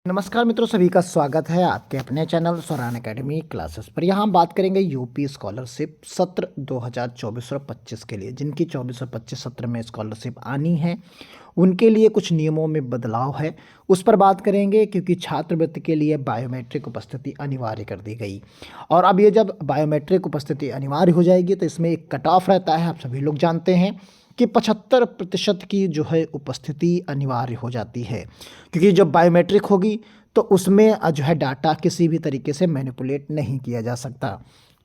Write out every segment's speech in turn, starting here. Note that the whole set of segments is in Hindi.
नमस्कार मित्रों, सभी का स्वागत है आपके अपने चैनल स्वरान एकेडमी क्लासेस पर। यहाँ हम बात करेंगे यूपी स्कॉलरशिप सत्र 2024 और 25 के लिए। जिनकी 24 और 25 सत्र में स्कॉलरशिप आनी है उनके लिए कुछ नियमों में बदलाव है, उस पर बात करेंगे। क्योंकि छात्रवृत्ति के लिए बायोमेट्रिक उपस्थिति अनिवार्य कर दी गई और अब ये जब बायोमेट्रिक उपस्थिति अनिवार्य हो जाएगी तो इसमें एक कट ऑफ रहता है। आप सभी लोग जानते हैं कि 75% की जो है उपस्थिति अनिवार्य हो जाती है। क्योंकि जब बायोमेट्रिक होगी तो उसमें जो है डाटा किसी भी तरीके से मैनिपुलेट नहीं किया जा सकता,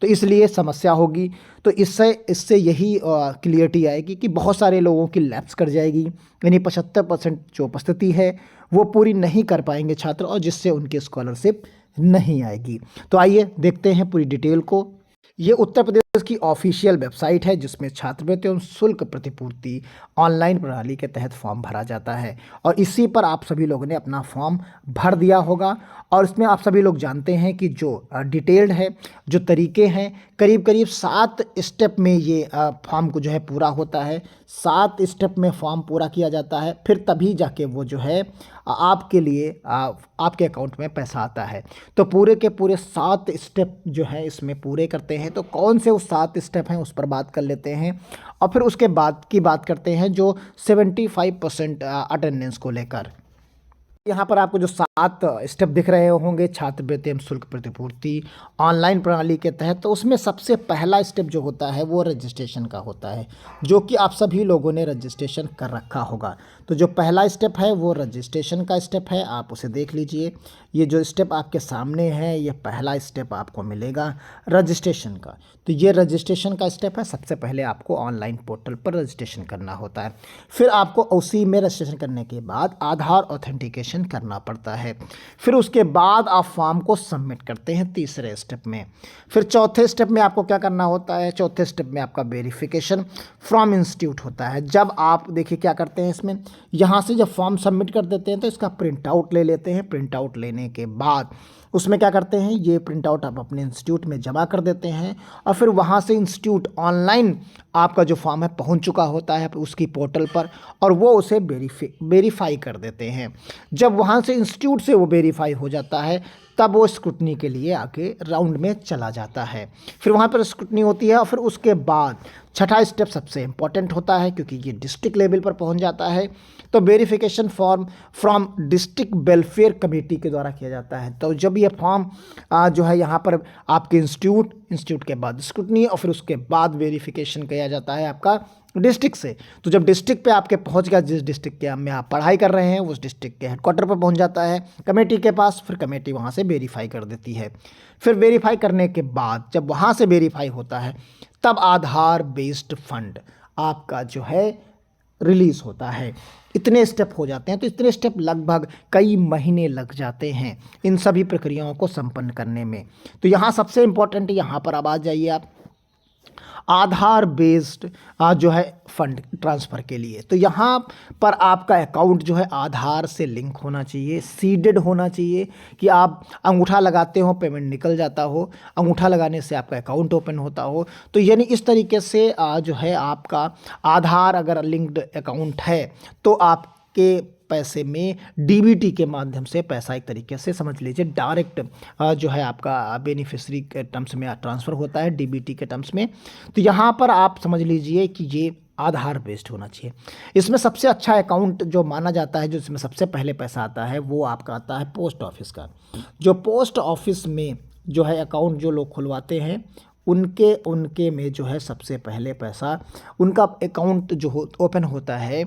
तो इसलिए समस्या होगी। तो इससे इससे यही क्लियरिटी आएगी कि बहुत सारे लोगों की लैप्स कर जाएगी, यानी 75% जो उपस्थिति है वो पूरी नहीं कर पाएंगे छात्र, और जिससे उनकी स्कॉलरशिप नहीं आएगी। तो आइए देखते हैं पूरी डिटेल को। ये उत्तर प्रदेश की ऑफिशियल वेबसाइट है जिसमें छात्रवृत्ति एवं शुल्क प्रतिपूर्ति ऑनलाइन प्रणाली के तहत फॉर्म भरा जाता है, और इसी पर आप सभी लोगों ने अपना फॉर्म भर दिया होगा। और इसमें आप सभी लोग जानते हैं कि जो डिटेल्ड है, जो तरीके हैं, करीब करीब 7 स्टेप में ये फॉर्म को जो है पूरा होता है। 7 स्टेप में फॉर्म पूरा किया जाता है, फिर तभी जाके वो जो है आपके लिए आपके अकाउंट में पैसा आता है। तो पूरे के पूरे 7 स्टेप जो है इसमें पूरे करते हैं। तो कौन से वो 7 स्टेप हैं उस पर बात कर लेते हैं, और फिर उसके बाद की बात करते हैं जो 75% अटेंडेंस को लेकर। यहाँ पर आपको जो 7 स्टेप दिख रहे होंगे छात्रवृत्ति एवं शुल्क प्रतिपूर्ति ऑनलाइन प्रणाली के तहत, तो उसमें सबसे पहला स्टेप जो होता है वो रजिस्ट्रेशन का होता है, जो कि आप सभी लोगों ने रजिस्ट्रेशन कर रखा होगा। तो जो पहला स्टेप है वो रजिस्ट्रेशन का स्टेप है, आप उसे देख लीजिए। ये जो स्टेप आपके सामने है ये पहला स्टेप आपको मिलेगा रजिस्ट्रेशन का। तो ये रजिस्ट्रेशन का स्टेप है। सबसे पहले आपको ऑनलाइन पोर्टल पर रजिस्ट्रेशन करना होता है, फिर आपको उसी में रजिस्ट्रेशन करने के बाद आधार ऑथेंटिकेशन करना पड़ता है। फिर उसके बाद आप फॉर्म को सबमिट करते हैं तीसरे स्टेप में। फिर चौथे स्टेप में आपको क्या करना होता है, चौथे स्टेप में आपका वेरिफिकेशन फ्रॉम इंस्टीट्यूट होता है। जब आप देखिए क्या करते हैं इसमें, यहाँ से जब फॉर्म सबमिट कर देते हैं तो इसका प्रिंट आउट ले लेते हैं। प्रिंट आउट लेने के बाद उसमें क्या करते हैं, ये प्रिंट आउट आप अपने इंस्टीट्यूट में जमा कर देते हैं, और फिर वहाँ से इंस्टीट्यूट ऑनलाइन आपका जो फॉर्म है पहुँच चुका होता है उसकी पोर्टल पर, और वो उसे वेरीफाई कर देते हैं। जब वहाँ से इंस्टीट्यूट से वो वेरीफाई हो जाता है तब वो स्क्रूटनी के लिए आगे राउंड में चला जाता है। फिर वहाँ पर स्क्रूटनी होती है, और फिर उसके बाद छठा स्टेप सबसे इम्पॉर्टेंट होता है क्योंकि ये डिस्ट्रिक्ट लेवल पर पहुँच जाता है। तो verification form from district welfare committee के द्वारा किया जाता है। तो जब ये फॉर्म जो है यहाँ पर आपके इंस्टीट्यूट के बाद स्क्रूटनी, और फिर उसके बाद वेरिफिकेशन किया जाता है आपका डिस्ट्रिक्ट से। तो जब डिस्ट्रिक्ट पे आपके पहुंच गया, जिस डिस्ट्रिक्ट के में आप पढ़ाई कर रहे हैं उस डिस्ट्रिक्ट के हेडक्वार्टर पर पहुंच जाता है कमेटी के पास, फिर कमेटी वहां से वेरीफाई कर देती है। फिर वेरीफाई करने के बाद जब वहां से वेरीफाई होता है तब आधार बेस्ड फंड आपका जो है रिलीज़ होता है। इतने स्टेप हो जाते हैं। तो इतने स्टेप लगभग कई महीने लग जाते हैं इन सभी प्रक्रियाओं को संपन्न करने में। तो यहाँ सबसे इम्पोर्टेंट, यहाँ पर अब आ जाइए आप आधार बेस्ड जो है फंड ट्रांसफ़र के लिए। तो यहाँ पर आपका अकाउंट जो है आधार से लिंक होना चाहिए, सीडेड होना चाहिए, कि आप अंगूठा लगाते हो पेमेंट निकल जाता हो, अंगूठा लगाने से आपका अकाउंट ओपन होता हो। तो यानी इस तरीके से जो है आपका आधार अगर लिंक्ड अकाउंट है तो आपके पैसे में डीबीटी के माध्यम से पैसा एक तरीके से समझ लीजिए डायरेक्ट जो है आपका बेनिफिशरी के टर्म्स में ट्रांसफ़र होता है डीबीटी के टर्म्स में। तो यहाँ पर आप समझ लीजिए कि ये आधार बेस्ड होना चाहिए। इसमें सबसे अच्छा अकाउंट जो माना जाता है, जो इसमें सबसे पहले पैसा आता है, वो आपका आता है पोस्ट ऑफिस का। जो पोस्ट ऑफिस में जो है अकाउंट जो लोग खुलवाते हैं उनके में जो है सबसे पहले पैसा उनका अकाउंट जो ओपन होता है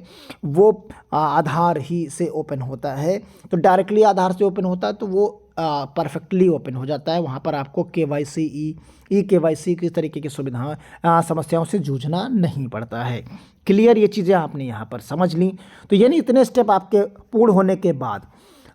वो आधार ही से ओपन होता है। तो डायरेक्टली आधार से ओपन होता है तो वो परफेक्टली ओपन हो जाता है। वहाँ पर आपको केवाईसी ई केवाईसी किस तरीके की सुविधाएं समस्याओं से जूझना नहीं पड़ता है। क्लियर, ये चीज़ें आपने यहाँ पर समझ ली। तो यानी इतने स्टेप आपके पूर्ण होने के बाद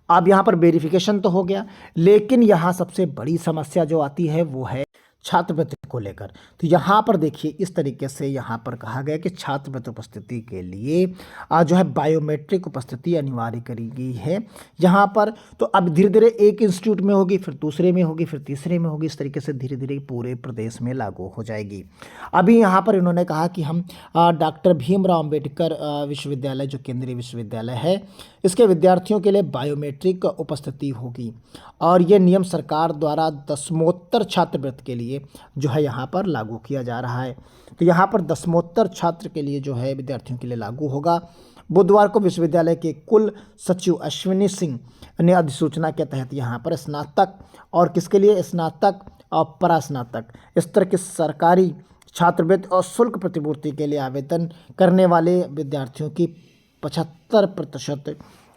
अब यहाँ पर वेरिफिकेशन तो हो गया, लेकिन यहाँ सबसे बड़ी समस्या जो आती है वो है छात्रवृत्ति को लेकर। तो यहाँ पर देखिए इस तरीके से यहाँ पर कहा गया कि छात्रवृत्ति उपस्थिति के लिए जो है बायोमेट्रिक उपस्थिति अनिवार्य करी गई है यहाँ पर। तो अब धीरे धीरे एक इंस्टीट्यूट में होगी, फिर दूसरे में होगी, फिर तीसरे में होगी, इस तरीके से धीरे धीरे पूरे प्रदेश में लागू हो जाएगी। अभी यहाँ पर इन्होंने कहा कि हम डॉक्टर भीमराव अंबेडकर विश्वविद्यालय जो केंद्रीय विश्वविद्यालय है, इसके विद्यार्थियों के लिए बायोमेट्रिक उपस्थिति होगी और ये नियम सरकार द्वारा दसमोत्तर छात्रवृत्ति के लिए जो है यहाँ पर लागू किया जा रहा है। तो यहाँ पर दसमोत्तर छात्र के लिए जो है विद्यार्थियों के लिए लागू होगा। बुधवार को विश्वविद्यालय के कुल सचिव अश्विनी सिंह ने अधिसूचना के तहत यहाँ पर स्नातक और किसके लिए स्नातक और परास्नातक स्तर के सरकारी छात्रवृत्ति और शुल्क प्रतिपूर्ति के लिए आवेदन करने वाले विद्यार्थियों की 75%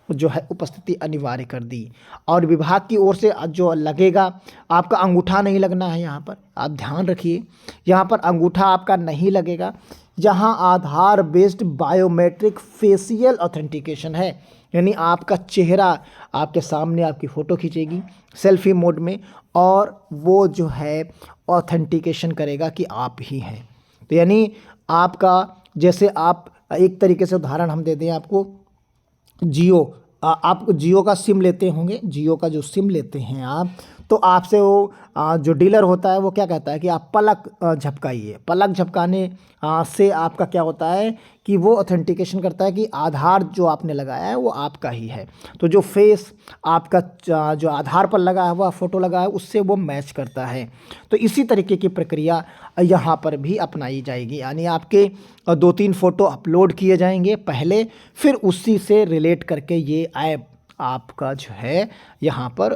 जो है उपस्थिति अनिवार्य कर दी। और विभाग की ओर से जो लगेगा, आपका अंगूठा नहीं लगना है यहाँ पर, आप ध्यान रखिए, यहाँ पर अंगूठा आपका नहीं लगेगा। यहाँ आधार बेस्ड बायोमेट्रिक फेशियल ऑथेंटिकेशन है, यानी आपका चेहरा आपके सामने आपकी फ़ोटो खींचेगी सेल्फी मोड में और वो जो है ऑथेंटिकेशन करेगा कि आप ही हैं। तो यानी आपका, जैसे आप एक तरीके से उदाहरण हम दे दें आपको, जियो, आप जियो का सिम लेते होंगे, जियो का जो सिम लेते हैं आप, तो आपसे वो जो डीलर होता है वो क्या कहता है कि आप पलक झपकाइए। पलक झपकाने से आपका क्या होता है कि वो ऑथेंटिकेशन करता है कि आधार जो आपने लगाया है वो आपका ही है। तो जो फेस आपका जो आधार पर लगा है, वह फ़ोटो लगा है, उससे वो मैच करता है। तो इसी तरीके की प्रक्रिया यहाँ पर भी अपनाई जाएगी, यानी आपके 2-3 फ़ोटो अपलोड किए जाएंगे पहले, फिर उसी से रिलेट करके ये ऐप आपका जो है यहाँ पर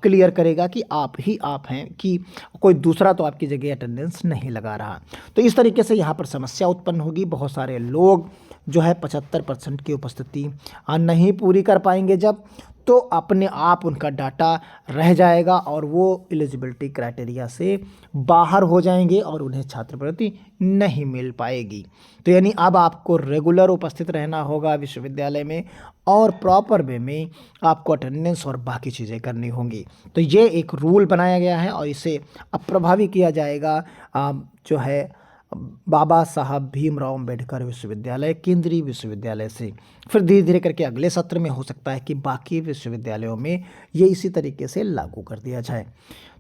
क्लियर करेगा कि आप ही आप हैं, कि कोई दूसरा तो आपकी जगह अटेंडेंस नहीं लगा रहा। तो इस तरीके से यहाँ पर समस्या उत्पन्न होगी। बहुत सारे लोग जो है 75% की उपस्थिति नहीं पूरी कर पाएंगे जब, तो अपने आप उनका डाटा रह जाएगा और वो एलिजिबिलिटी क्राइटेरिया से बाहर हो जाएंगे और उन्हें छात्रवृत्ति नहीं मिल पाएगी। तो यानी अब आपको रेगुलर उपस्थित रहना होगा विश्वविद्यालय में और प्रॉपर वे में आपको अटेंडेंस और बाकी चीज़ें करनी होंगी। तो ये एक रूल बनाया गया है और इसे अब प्रभावी किया जाएगा जो है बाबा साहब भीमराव अंबेडकर विश्वविद्यालय केंद्रीय विश्वविद्यालय से। फिर धीरे धीरे करके अगले सत्र में हो सकता है कि बाकी विश्वविद्यालयों में ये इसी तरीके से लागू कर दिया जाए।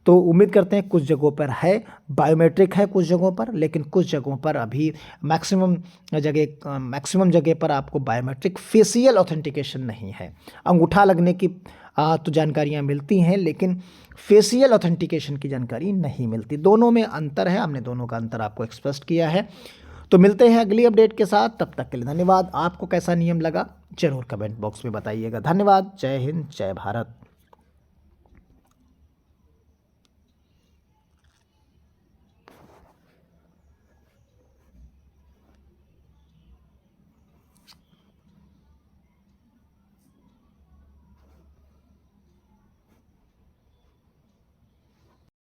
तो उम्मीद करते हैं कुछ जगहों पर है बायोमेट्रिक है, कुछ जगहों पर, लेकिन कुछ जगहों पर अभी मैक्सिमम जगह पर आपको बायोमेट्रिक फेशियल ऑथेंटिकेशन नहीं है। अंगूठा लगने की तो जानकारियाँ मिलती हैं, लेकिन फेशियल ऑथेंटिकेशन की जानकारी नहीं मिलती। दोनों में अंतर है, हमने दोनों का अंतर आपको एक्सप्रेस किया है। तो मिलते हैं अगली अपडेट के साथ, तब तक के लिए धन्यवाद। आपको कैसा नियम लगा ज़रूर कमेंट बॉक्स में बताइएगा। धन्यवाद। जय हिंद, जय भारत।